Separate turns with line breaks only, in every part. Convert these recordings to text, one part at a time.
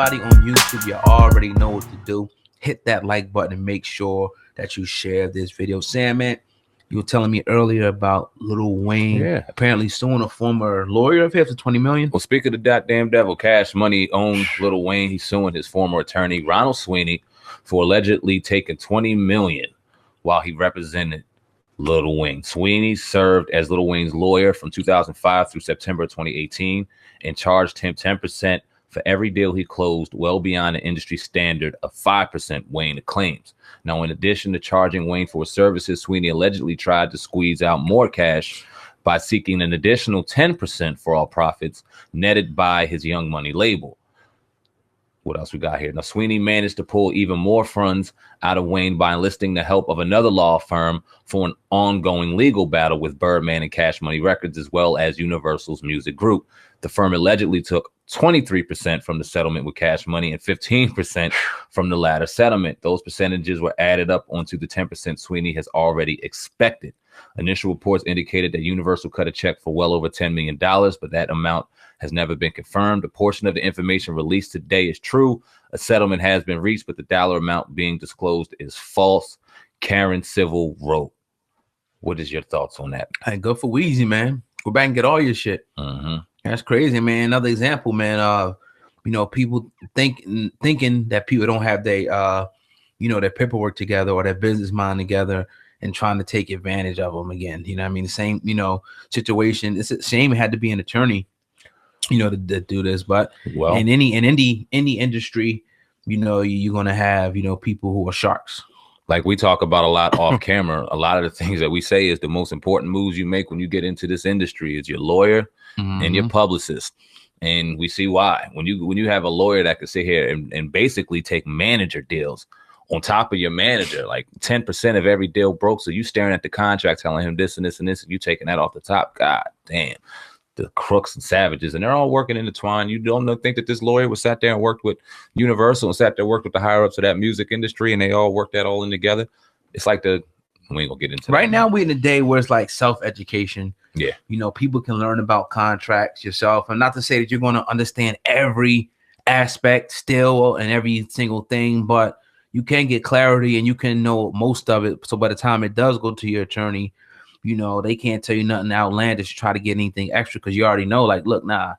everybody on YouTube, you already know what to do. Hit that like button and make sure that you share this video. Sam, man, you were telling me earlier about Lil Wayne apparently suing a former lawyer of his for $20 million.
Well, speak of the goddamn devil, Cash Money owned Lil Wayne. He's suing his former attorney, Ronald Sweeney, for allegedly taking $20 million while he represented Lil Wayne. Sweeney served as Lil Wayne's lawyer from 2005 through September 2018 and charged him 10% for every deal he closed, well beyond the industry standard of 5%, Wayne claims. Now, in addition to charging Wayne for his services, Sweeney allegedly tried to squeeze out more cash by seeking an additional 10% for all profits netted by his Young Money label. What else we got here? Now, Sweeney managed to pull even more funds out of Wayne by enlisting the help of another law firm for an ongoing legal battle with Birdman and Cash Money Records, as well as Universal's music group. The firm allegedly took 23% from the settlement with Cash Money and 15% from the latter settlement. Those percentages were added up onto the 10% Sweeney has already expected. Initial reports indicated that Universal cut a check for well over $10 million, but that amount has never been confirmed. A portion of the information released today is true. A settlement has been reached, but the dollar amount being disclosed is false. Karen Civil wrote. What is your thoughts on that?
Hey, go for Weezy, man. Go back and get all your shit. That's crazy, man. Another example, man. People thinking that people don't have their their paperwork together or their business mind together, and trying to take advantage of them again. You know what I mean? The same, situation. It's a shame it had to be an attorney, to do this. But in any industry, you're gonna have, people who are sharks.
Like we talk about a lot off camera, a lot of the things that we say is the most important moves you make when you get into this industry is your lawyer and your publicist. And we see why. When you have a lawyer that can sit here and basically take manager deals on top of your manager, like 10% of every deal broke. So you staring at the contract, telling him this and this and this, and you taking that off the top. God damn. The crooks and savages, and they're all working intertwined. You don't think that this lawyer was sat there and worked with Universal and sat there worked with the higher ups of that music industry, and they all worked that all in together. It's like we ain't gonna get into
right now. We're in a day where it's like self-education.
Yeah,
people can learn about contracts yourself, and not to say that you're going to understand every aspect still and every single thing, but you can get clarity and you can know most of it. So by the time it does go to your attorney, they can't tell you nothing outlandish to try to get anything extra, because you already know, like, look, nah,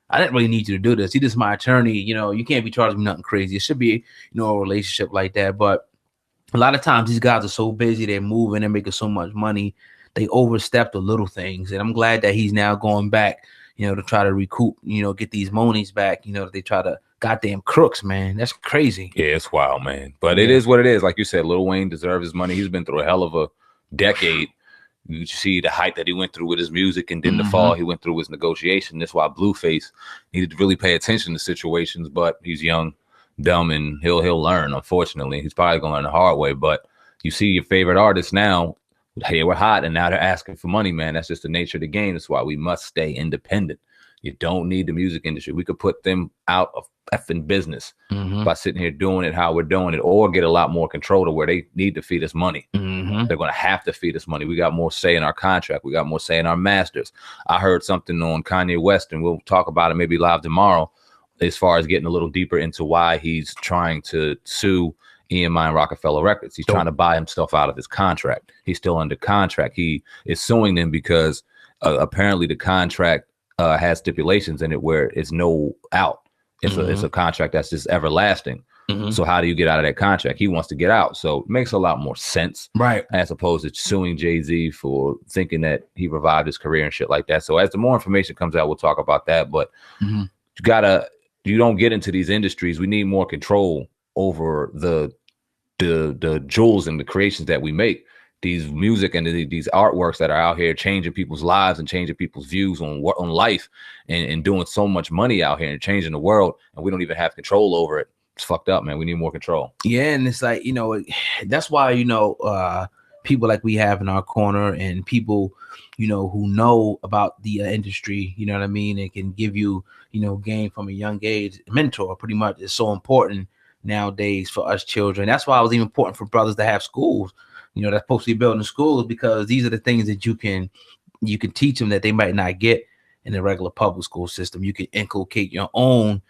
I didn't really need you to do this. He just my attorney. You can't be charging me nothing crazy. It should be, a relationship like that. But a lot of times these guys are so busy, they're moving, they're making so much money, they overstep the little things. And I'm glad that he's now going back, to try to recoup, get these monies back, they try to goddamn crooks, man. That's crazy.
Yeah, it's wild, man. But it is what it is. Like you said, Lil Wayne deserves his money. He's been through a hell of a decade. You see the height that he went through with his music, and then the fall he went through with his negotiation. That's why Blueface needed to really pay attention to situations. But he's young, dumb, and he'll learn. Unfortunately, he's probably gonna learn the hard way. But you see your favorite artists now, hey, we're hot, and now they're asking for money, man. That's just the nature of the game. That's why we must stay independent. You don't need the music industry. We could put them out of effing business by sitting here doing it how we're doing it, or get a lot more control to where they need to feed us money. They're going to have to feed us money. We got more say in our contract. We got more say in our masters. I heard something on Kanye West, and we'll talk about it maybe live tomorrow, as far as getting a little deeper into why he's trying to sue EMI and Rockefeller Records. He's trying to buy himself out of his contract. He's still under contract. He is suing them because apparently the contract has stipulations in it where it's no out. It's a contract that's just everlasting. So how do you get out of that contract? He wants to get out. So it makes a lot more sense, right? As opposed to suing Jay-Z for thinking that he revived his career and shit like that. So as the more information comes out, we'll talk about that. But you don't get into these industries. We need more control over the jewels and the creations that we make. These music and these artworks that are out here changing people's lives and changing people's views on life and doing so much money out here and changing the world, and we don't even have control over it. It's fucked up, man. We need more control.
Yeah, and it's like, that's why, people like we have in our corner, and people, who know about the industry, you know what I mean, and can give you, game from a young age. Mentor pretty much is so important nowadays for us children. That's why it was even important for brothers to have schools, that's supposed to be building schools, because these are the things that you can teach them that they might not get in the regular public school system. You can inculcate your own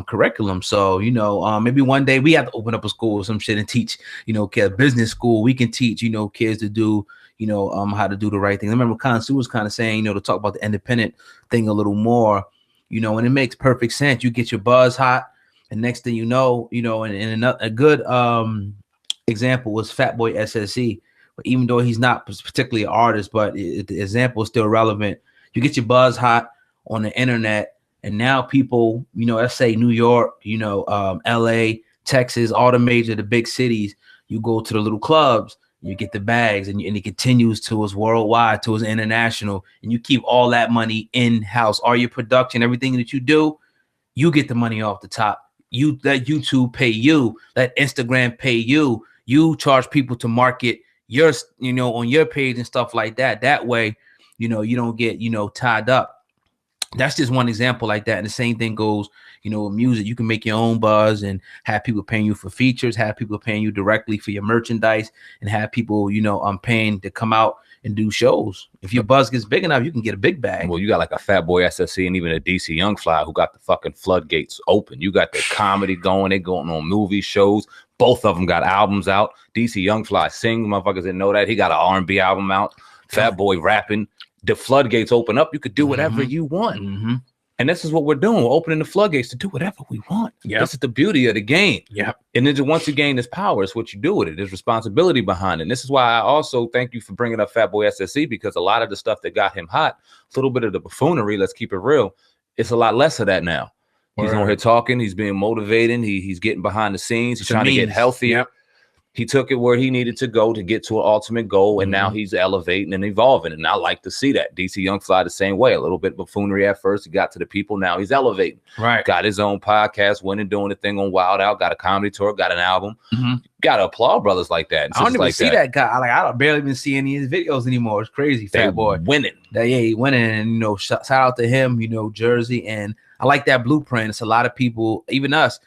curriculum. So, maybe one day we have to open up a school or some shit and teach, kids, business school. We can teach, kids to do, how to do the right thing. I remember Sue was kind of saying, to talk about the independent thing a little more, and it makes perfect sense. You get your buzz hot, and next thing you know, and a good example was Fatboy SSE. But even though he's not particularly an artist, but the example is still relevant. You get your buzz hot on the internet, and now people, let's say New York, LA, Texas, all the big cities, you go to the little clubs, you get the bags, and it continues to its worldwide, to its international, and you keep all that money in-house. All your production, everything that you do, you get the money off the top. You let YouTube pay you, let Instagram pay you. You charge people to market your, on your page and stuff like that. That way, you don't get, tied up. That's just one example like that. And the same thing goes, with music. You can make your own buzz and have people paying you for features, have people paying you directly for your merchandise, and have people, paying to come out and do shows. If your buzz gets big enough, you can get a big bag.
Well, you got like a Fatboy SSE and even a DC Young Fly who got the fucking floodgates open. You got the comedy going. They going on movie shows. Both of them got albums out. DC Young Fly sings. Motherfuckers didn't know that. He got an R&B album out. Fatboy rapping. The floodgates open up. You could do whatever you want. And this is what we're doing. We're opening the floodgates to do whatever we want. This is the beauty of the game. And then once you gain this power, it's what you do with it. There's responsibility behind it. And this is why I also thank you for bringing up Fatboy SSE, because a lot of the stuff that got him hot, a little bit of the buffoonery, let's keep it real, it's a lot less of that now. He's on here talking. He's being motivating. He's getting behind the scenes. He's trying to get healthier. He took it where he needed to go to get to an ultimate goal, and now he's elevating and evolving. And I like to see that. DC Young Fly the same way. A little bit buffoonery at first. He got to the people. Now he's elevating. Got his own podcast, went and doing the thing on Wild Out. Got a comedy tour. Got an album. Got to applaud brothers like that.
I don't even see that guy. I don't barely even see any of his videos anymore. It's crazy. Fatboy
winning.
He winning. And shout out to him. Jersey. And I like that blueprint. It's a lot of people, even us,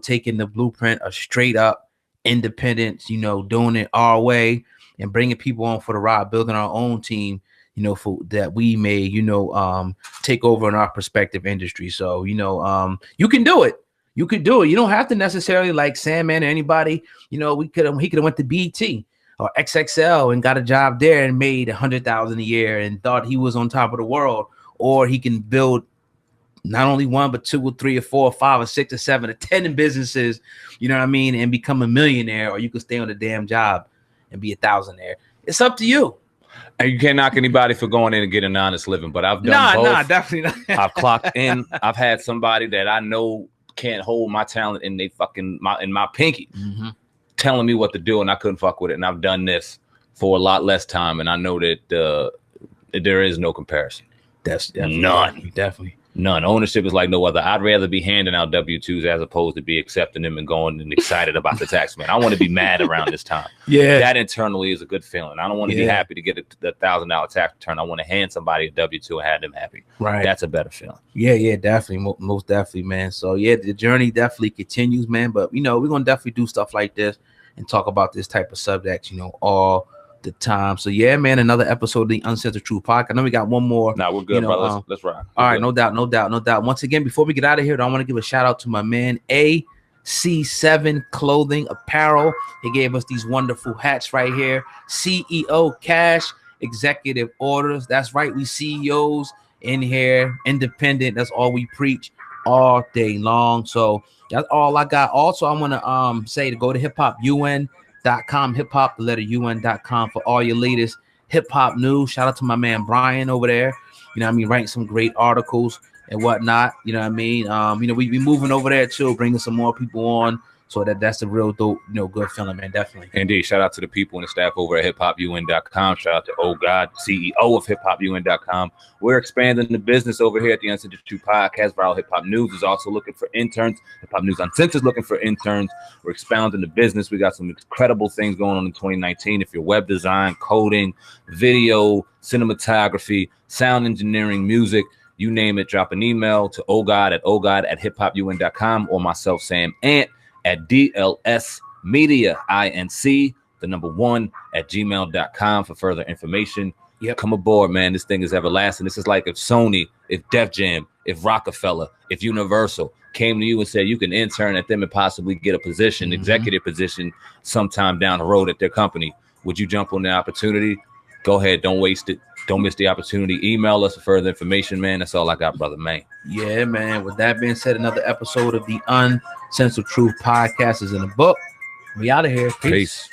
taking the blueprint of straight up independence, doing it our way and bringing people on for the ride, building our own team, for that we may, take over in our prospective industry. So, you can do it. You could do it. You don't have to necessarily like Sandman or anybody. He could have went to BT or XXL and got a job there and made $100,000 a year and thought he was on top of the world. Or he can build not only one, but 2 or 3 or 4 or 5 or 6 or 7 or 10 businesses, and become a millionaire. Or you can stay on the damn job and be a thousandaire. It's up to you.
And you can't knock anybody for going in and getting an honest living, but I've done both.
Nah, definitely not.
I've clocked in. I've had somebody that I know can't hold my talent in my pinky, telling me what to do, and I couldn't fuck with it. And I've done this for a lot less time, and I know that there is no comparison.
That's
none.
Definitely.
None. Ownership is like no other. I'd rather be handing out W-2s as opposed to be accepting them and going and excited about the tax man. I want to be mad around this time. That internally is a good feeling. I don't want to be happy to get a $1,000 tax return. I want to hand somebody a W-2 and have them happy. That's a better feeling.
Yeah, definitely. Most definitely, man. So the journey definitely continues, man. But we're gonna definitely do stuff like this and talk about this type of subjects, all the time. So man, another episode of the Uncensored Truth Podcast. I know we got one more.
No, we're good, bro. Let's rock.
All right, no doubt. Once again, before we get out of here, I want to give a shout out to my man AC7 Clothing Apparel. He gave us these wonderful hats right here. CEO Cash Executive Orders. That's right, we CEOs in here, independent. That's all we preach all day long. So that's all I got. Also, I want to say to go to hiphopun.com, hiphop, for all your latest hip hop news. Shout out to my man Brian over there. Writing some great articles and whatnot. We be moving over there too, bringing some more people on. So that's a real dope, good feeling, man. Definitely.
Indeed. Shout out to the people and the staff over at hiphopun.com. Shout out to Oh God, CEO of hiphopun.com. We're expanding the business over here at the Uncensored Truth Podcast. Viral Hip Hop News is also looking for interns. Hip Hop News Uncensored is looking for interns. We're expounding the business. We got some incredible things going on in 2019. If you're web design, coding, video, cinematography, sound engineering, music, you name it, drop an email to ogod@hiphopun.com or myself, Sam Ant, at DLSmediainc1@gmail.com for further information. Come aboard, man. This thing is everlasting. This is like if Sony, if Def Jam, if Rockefeller, if Universal came to you and said you can intern at them and possibly get a position, executive position sometime down the road at their company, would you jump on the opportunity? Go ahead. Don't waste it. Don't miss the opportunity. Email us for further information, man. That's all I got, brother, man.
Yeah, man. With that being said, another episode of the Uncensored Truth podcast is in the book. We out of here. Peace.